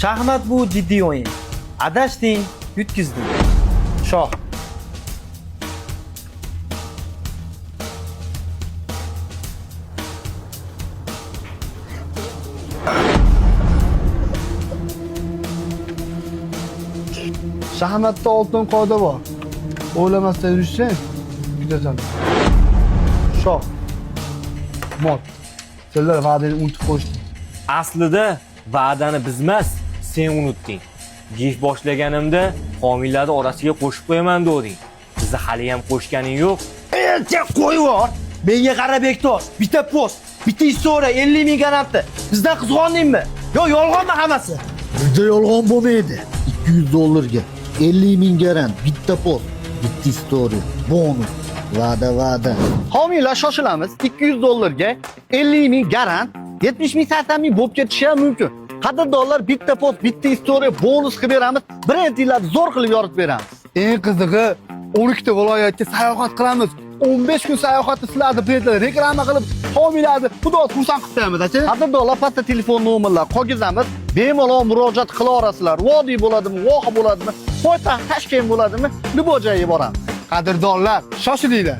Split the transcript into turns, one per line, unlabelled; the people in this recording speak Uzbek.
Shaxmat bu jiddiy o'yin. Adashding, yutqizding. Shoh.
Shaxmatda oltin qoida bor. O'ylamasdan yursang, yutasan. Shoh. Mot. Senlar va'dani unutib qo'yishdi.
Aslida va'dani biz emas, sen unutding. Gif boshlaganimda homiylarni orasiga qo'shib qo'yaman deding. Bizni hali ham qo'shganing yo'q.
Elcha qo'yvor. Menga qara Bektosh, bitta post, bitta istoriya 50 ming qarabdi. Bizdan qizg'ondingmi? Yo, yolg'onmi hammasi?
Bizda yolg'on bo'lmaydi. 200 dollarga 50 ming garan, bitta post, bitta istoriya, bonus, va'da.
Homiylar shoshilamiz. 200 dollarga 50 ming garant, 70 ming 80 ming bo'lib ketishi ham mumkin. Qadrdonlar bitta post, bitta istoriya bonus qilib beramiz. Brendinglarni zo'r qilib yoritib beramiz. Eng qizig'i 12 ta viloyatga sayohat qilamiz. 15 kun sayohatni sizlarni brendlarga reklama qilib, homiylarni xudo xursand qilib qo'yamiz, aka. Qadrdonlar pastda telefon nomerlar qolgizamiz. Bemalol murojaat qila olasizlar. Vodiy bo'ladimi, voha bo'ladimi, poytaxt Toshkent bo'ladimi, любой joyga boramiz. Qadrdonlar, shoshilinglar.